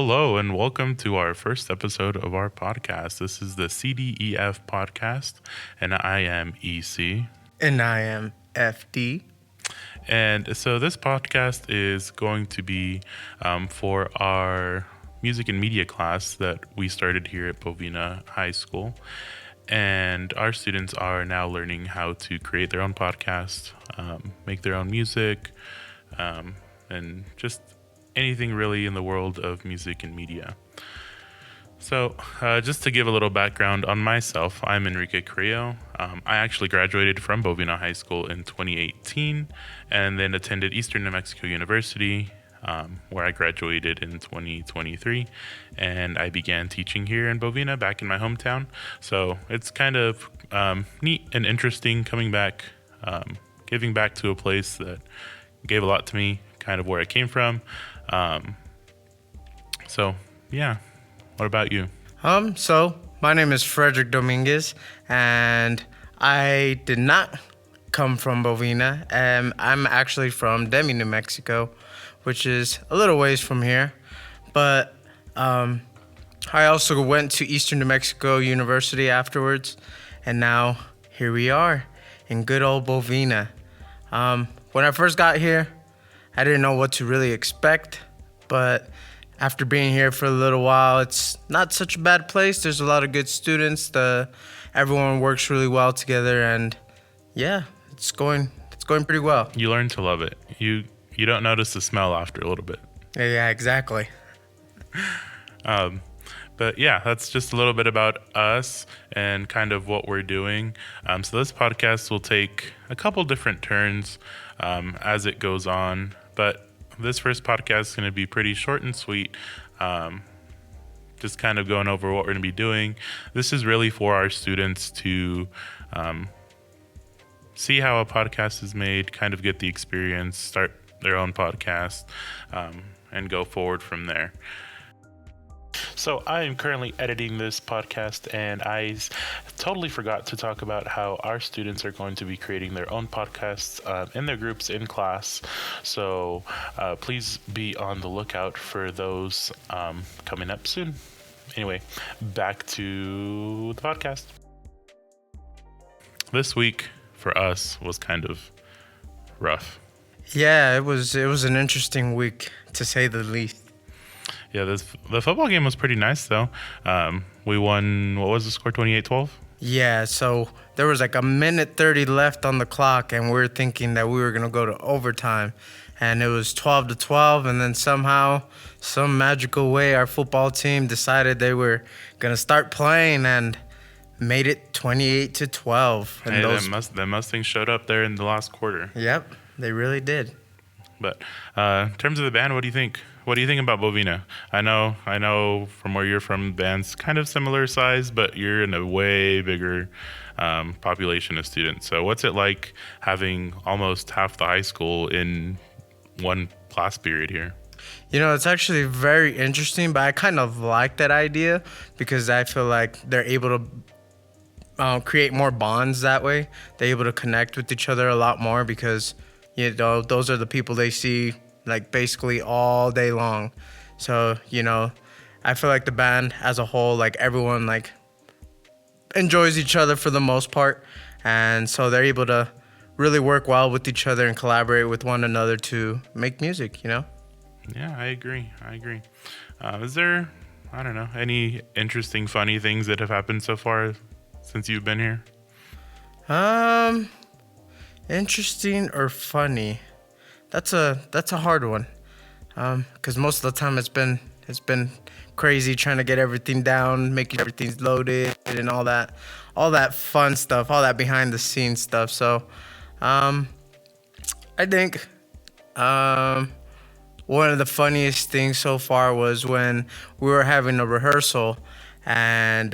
Hello and welcome to our first episode of our podcast. This is the CDEF Podcast, and I am EC. And I am FD. And so this podcast is going to be for our music and media class that we started here at Bovina High School. And our students are now learning how to create their own podcast, make their own music, and just anything really in the world of music and media. So just to give a little background on myself, I'm Enrrique Carrillo. I actually graduated from Bovina High School in 2018 and then attended Eastern New Mexico University, where I graduated in 2023, and I began teaching here in Bovina back in my hometown. So it's kind of neat and interesting coming back, giving back to a place that gave a lot to me, kind of where I came from. So yeah, what about you? So my name is Frederick Dominguez, and I did not come from Bovina. I'm actually from Demi, New Mexico, which is a little ways from here. But I also went to Eastern New Mexico University afterwards, and now here we are in good old Bovina. When I first got here, I didn't know what to really expect, but after being here for a little while, it's not such a bad place. There's a lot of good students. Everyone works really well together, and yeah, it's going pretty well. You learn to love it. You don't notice the smell after a little bit. Yeah, exactly. But yeah, that's just a little bit about us and kind of what we're doing. So this podcast will take a couple different turns as it goes on. But this first podcast is going to be pretty short and sweet. Just kind of going over what we're going to be doing. This is really for our students to see how a podcast is made, kind of get the experience, start their own podcast, and go forward from there. So I am currently editing this podcast, and I totally forgot to talk about how our students are going to be creating their own podcasts in their groups in class. So please be on the lookout for those coming up soon. Anyway, back to the podcast. This week for us was kind of rough. Yeah, it was an interesting week, to say the least. Yeah, the football game was pretty nice, though. We won, what was the score, 28-12? Yeah, so there was like a minute 30 left on the clock, and we were thinking that we were going to go to overtime. And it was 12-12, and then somehow, some magical way, our football team decided they were going to start playing and made it 28-12. And hey, the Mustangs showed up there in the last quarter. Yep, they really did. But in terms of the band, what do you think? What do you think about Bovina? I know from where you're from, the band's kind of similar size, but you're in a way bigger population of students. So what's it like having almost half the high school in one class period here? You know, it's actually very interesting, but I kind of like that idea because I feel like they're able to create more bonds that way. They're able to connect with each other a lot more because, you know, those are the people they see like basically all day long. So, you know, I feel like the band as a whole, like everyone like enjoys each other for the most part. And so they're able to really work well with each other and collaborate with one another to make music, you know? Yeah, I agree. Is there, I don't know, any interesting, funny things that have happened so far since you've been here? Interesting or funny? That's a hard one, because most of the time it's been crazy trying to get everything down, making sure everything's loaded and all that fun stuff, all that behind the scenes stuff. So, I think one of the funniest things so far was when we were having a rehearsal, and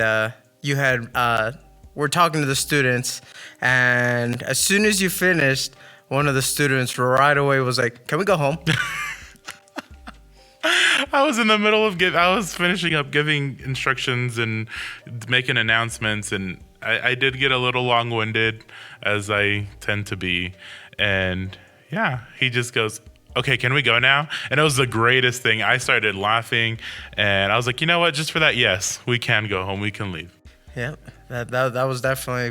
we're talking to the students, and as soon as you finished, one of the students right away was like, "Can we go home?" I was in the middle of I was finishing up giving instructions and making announcements, and I did get a little long-winded, as I tend to be. And yeah, he just goes, okay, can we go now? And it was the greatest thing. I started laughing, and I was like, you know what? Just for that, yes, we can go home. We can leave. Yeah, that was definitely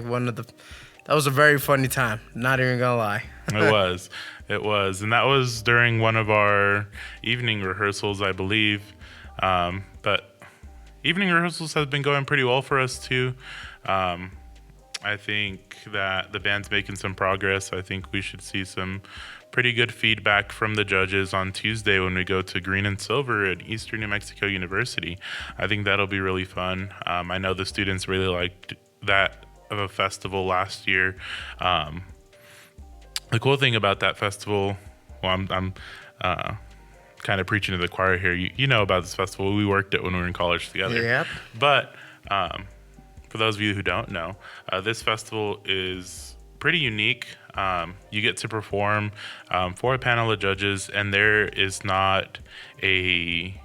that was a very funny time. Not even gonna lie. It was, and that was during one of our evening rehearsals, I believe. But evening rehearsals have been going pretty well for us too. I think that the band's making some progress. I think we should see some pretty good feedback from the judges on Tuesday when we go to Green and Silver at Eastern New Mexico University. I think that'll be really fun. I know the students really liked that of a festival last year. The cool thing about that festival, well, I'm kind of preaching to the choir here. You know about this festival. We worked it when we were in college together. Yep. But for those of you who don't know, this festival is pretty unique. You get to perform for a panel of judges, and there is not a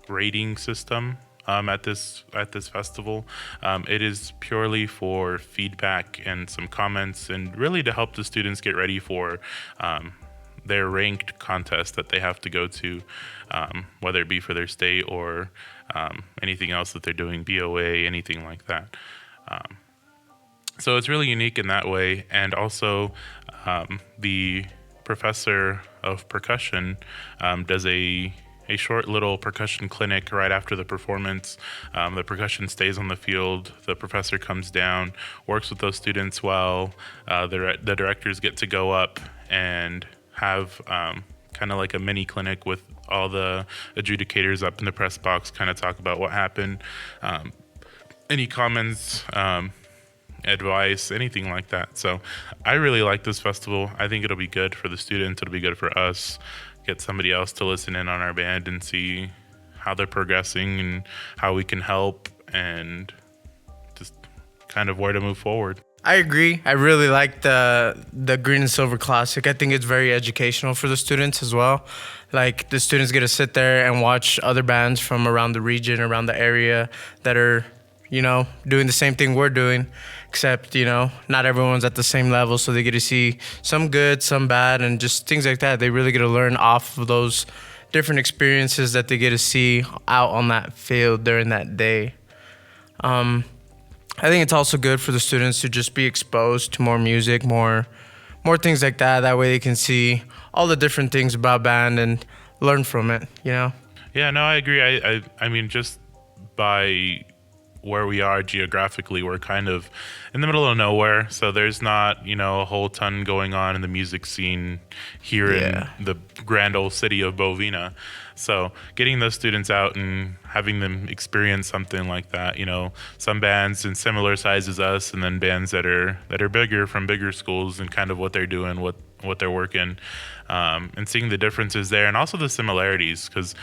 rating system at this festival. It is purely for feedback and some comments, and really to help the students get ready for their ranked contest that they have to go to, whether it be for their state or anything else that they're doing, BOA, anything like that. So it's really unique in that way. And also the professor of percussion does a short little percussion clinic right after the performance. The percussion stays on the field. The professor comes down, works with those students while the directors get to go up and have kind of like a mini clinic with all the adjudicators up in the press box, kind of talk about what happened, any comments, advice, anything like that. So I really like this festival. I think it'll be good for the students. It'll be good for us. Get somebody else to listen in on our band and see how they're progressing and how we can help and just kind of where to move forward. I agree. I really like the Green and Silver Classic. I think it's very educational for the students as well. Like, the students get to sit there and watch other bands from around the region, around the area that are, doing the same thing we're doing, except, not everyone's at the same level. So they get to see some good, some bad, and just things like that. They really get to learn off of those different experiences that they get to see out on that field during that day. I think it's also good for the students to just be exposed to more music, more things like that. That way they can see all the different things about band and learn from it, Yeah, no, I agree. I mean, just by where we are geographically, we're kind of in the middle of nowhere. So there's not, a whole ton going on in the music scene here in the grand old city of Bovina. So getting those students out and having them experience something like that, some bands in similar size as us, and then bands that are bigger from bigger schools, and kind of what they're doing, what they're working, and seeing the differences there, and also the similarities, because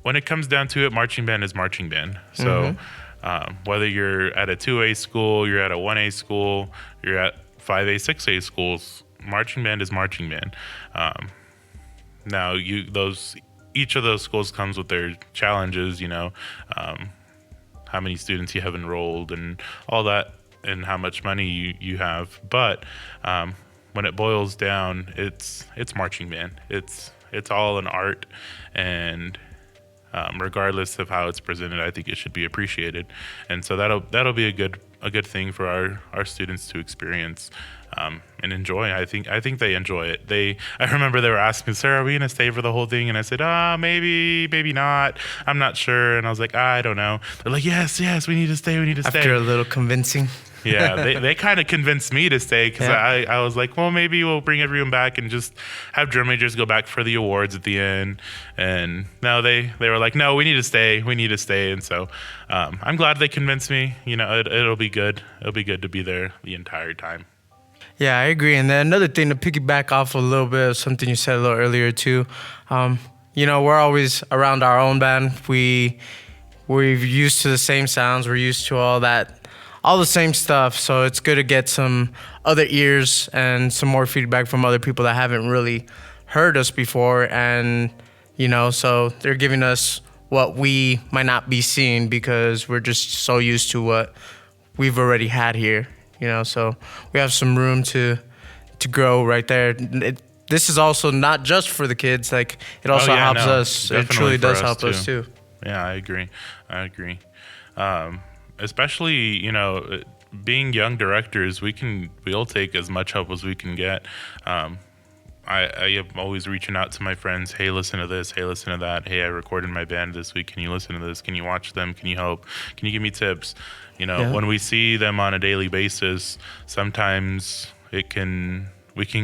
when it comes down to it, marching band is marching band. So whether you're at a 2A school, you're at a 1A school, you're at 5A, 6A schools, marching band is marching band. Now each of those schools comes with their challenges, how many students you have enrolled and all that, and how much money you have. But when it boils down, it's marching band. It's all an art, and regardless of how it's presented, I think it should be appreciated. And so that'll be a good thing for our students to experience and enjoy. I think they enjoy it. I remember they were asking, "Sir, are we gonna stay for the whole thing?" And I said, maybe not. I'm not sure. And I was like, I don't know. They're like, yes, we need to stay. After a little convincing. Yeah, they kind of convinced me to stay, because I was like, well, maybe we'll bring everyone back and just have drum majors go back for the awards at the end. And no, they were like, no, we need to stay. And so I'm glad they convinced me. It'll be good. It'll be good to be there the entire time. Yeah, I agree. And then another thing, to piggyback off a little bit of something you said a little earlier too, we're always around our own band. We're used to the same sounds. We're used to all the same stuff. So it's good to get some other ears and some more feedback from other people that haven't really heard us before. And, so they're giving us what we might not be seeing, because we're just so used to what we've already had here. So we have some room to grow right there. this is also not just for the kids. Like, it Oh also yeah, helps no, us. It definitely truly for does us help us too. too. Yeah, I agree. I agree. Especially, being young directors, we'll take as much help as we can get. Um, I am always reaching out to my friends. Hey, listen to this. Hey, listen to that. Hey, I recorded my band this week. Can you listen to this? Can you watch them? Can you help? Can you give me tips? Yeah. When we see them on a daily basis, sometimes we can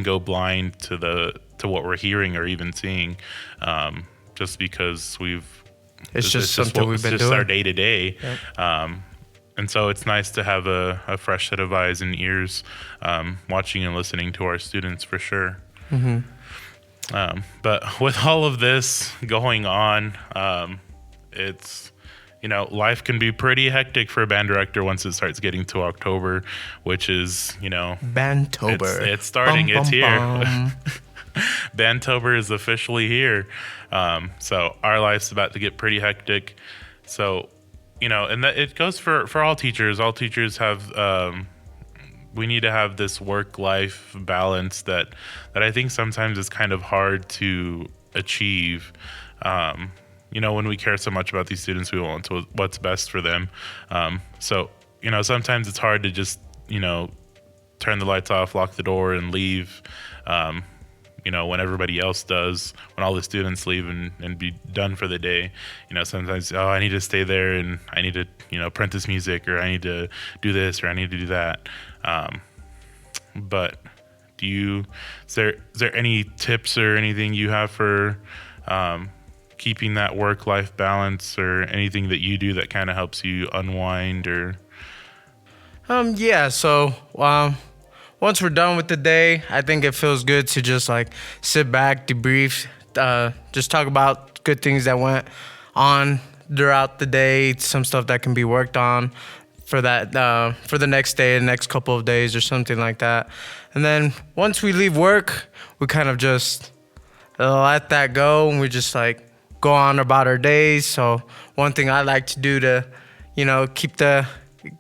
go blind to what we're hearing or even seeing, just because It's just something we've it's been just our doing. day to day. Yep. And so it's nice to have a fresh set of eyes and ears, watching and listening to our students for sure. But with all of this going on, it's, life can be pretty hectic for a band director once it starts getting to October, which is, Bandtober. it's starting. Bum, It's bum, here. bum. Bandtober is officially here. So our life's about to get pretty hectic. So, and that it goes for all teachers. All teachers have, we need to have this work-life balance that I think sometimes is kind of hard to achieve. When we care so much about these students, we want what's best for them. So, sometimes it's hard to just, turn the lights off, lock the door, and leave. When everybody else does, when all the students leave and be done for the day, sometimes, I need to stay there and I need to, print this music, or I need to do this, or I need to do that. But is there any tips or anything you have for, keeping that work-life balance, or anything that you do that kind of helps you unwind? Or Yeah, so once we're done with the day, I think it feels good to just like sit back, debrief, just talk about good things that went on throughout the day, some stuff that can be worked on for the next day, the next couple of days or something like that. And then once we leave work, we kind of just let that go, and we just like go on about our days. So one thing I like to do to,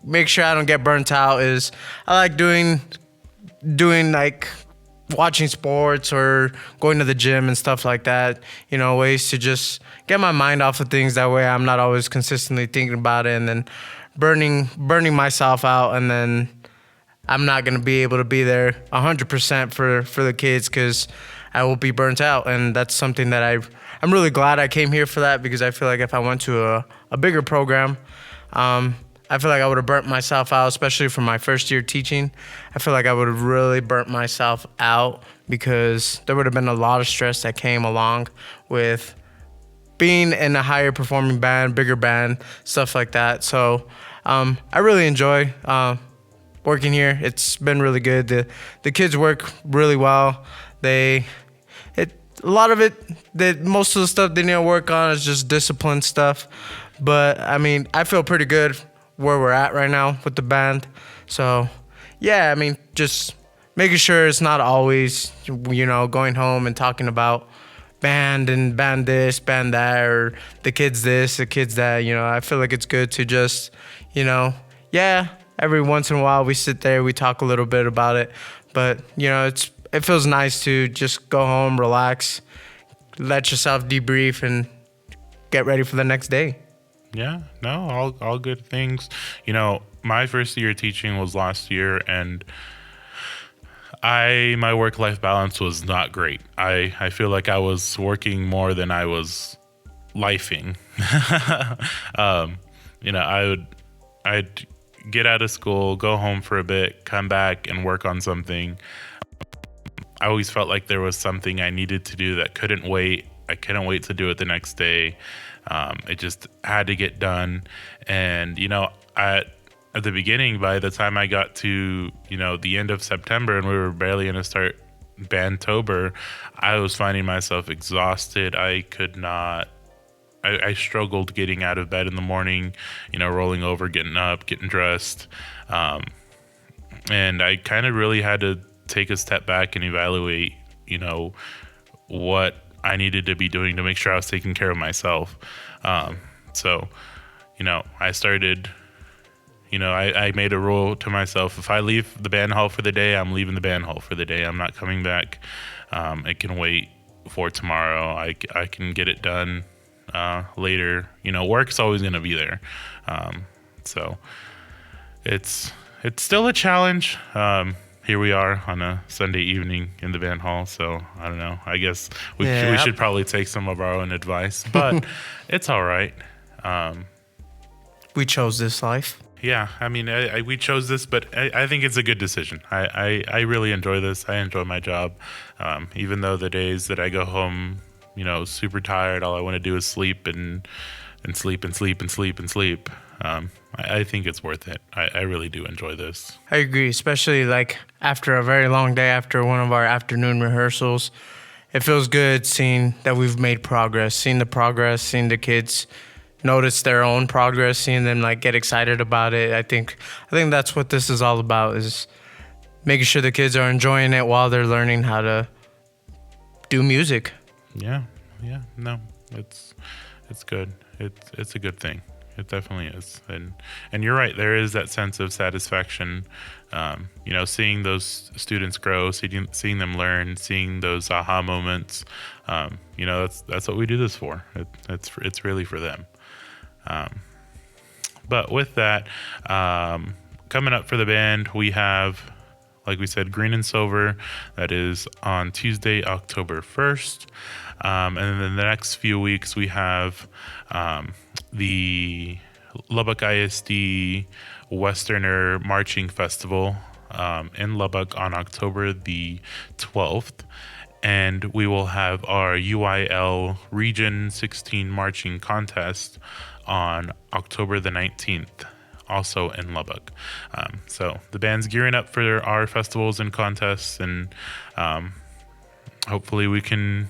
make sure I don't get burnt out is I like doing like watching sports or going to the gym and stuff like that, ways to just get my mind off of things. That way I'm not always consistently thinking about it and then burning myself out, and then I'm not going to be able to be there 100% for the kids because I will be burnt out. And that's something that I'm really glad I came here for that, because I feel like if I went to a bigger program, I feel like I would have burnt myself out, especially for my first year teaching. I feel like I would have really burnt myself out because there would have been a lot of stress that came along with being in a higher performing band, bigger band, stuff like that. So I really enjoy working here. It's been really good. The kids work really well. Most of the stuff they need to work on is just discipline stuff. But I mean, I feel pretty good where we're at right now with the band. So yeah, I mean, just making sure it's not always, going home and talking about band and band this, band that, or the kids this, the kids that. I feel like it's good to just, every once in a while we sit there, we talk a little bit about it. But, it feels nice to just go home, relax, let yourself debrief, and get ready for the next day. yeah, no, all good things. My first year teaching was last year, and my work-life balance was not great. I feel like I was working more than I was lifing. I'd get out of school, go home for a bit, come back and work on something. I always felt like there was something I needed to do that couldn't wait. I couldn't wait to do it the next day. It just had to get done. And, at the beginning, by the time I got to, the end of September and we were barely going to start Bandtober, I was finding myself exhausted. I struggled getting out of bed in the morning, rolling over, getting up, getting dressed. And I kind of really had to take a step back and evaluate, what I needed to be doing to make sure I was taking care of myself. So, I started, I made a rule to myself. If I leave the band hall for the day, I'm leaving the band hall for the day. I'm not coming back. It can wait for tomorrow. I can get it done later. Work's always going to be there. So it's still a challenge. Here we are on a Sunday evening in the band hall. So I don't know. I guess we should probably take some of our own advice, but it's all right. We chose this life. Yeah, I mean, we chose this, but I think it's a good decision. I really enjoy this. I enjoy my job. Even though the days that I go home, super tired, all I want to do is sleep and sleep and sleep and sleep and sleep. I think it's worth it. I really do enjoy this. I agree, especially like after a very long day, after one of our afternoon rehearsals. It feels good seeing that we've made progress, seeing the kids notice their own progress, seeing them like get excited about it. I think that's what this is all about, is making sure the kids are enjoying it while they're learning how to do music. Yeah, no, it's good. It's a good thing. It definitely is. And you're right, there is that sense of satisfaction, seeing those students grow, seeing them learn, seeing those aha moments. That's what we do this for. It's really for them. But with that, coming up for the band, we have, like we said, Green and Silver. That is on Tuesday, October 1st. And then in the next few weeks, we have the Lubbock ISD Westerner Marching Festival in Lubbock on October the 12th. And we will have our UIL Region 16 Marching Contest on October the 19th, also in Lubbock. So the band's gearing up for our festivals and contests, and hopefully we can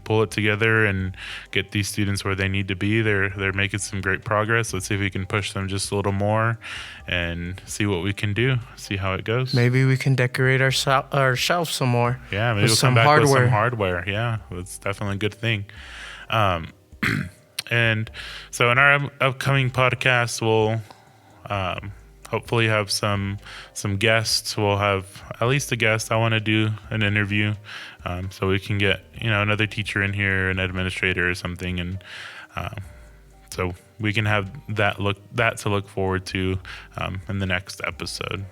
pull it together and get these students where they need to be. They're making some great progress. Let's see if we can push them just a little more and see what we can do, see how it goes. Maybe we can decorate our shelves some more. Yeah, maybe we'll come back with some hardware. Yeah, that's definitely a good thing. And so in our upcoming podcast, we'll hopefully have some guests. We'll have at least a guest. I want to do an interview so we can get another teacher in here, an administrator or something, and so we can have that to look forward to in the next episode.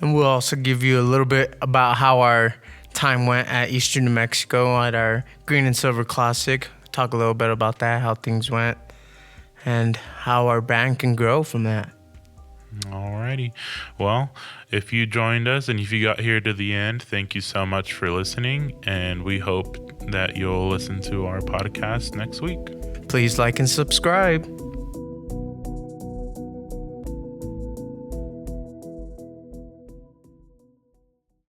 And we'll also give you a little bit about how our time went at Eastern New Mexico at our Green and Silver Classic. Talk a little bit about that, how things went, and how our band can grow from that. Alrighty. Well, if you joined us and if you got here to the end, thank you so much for listening, and we hope that you'll listen to our podcast next week. Please like and subscribe.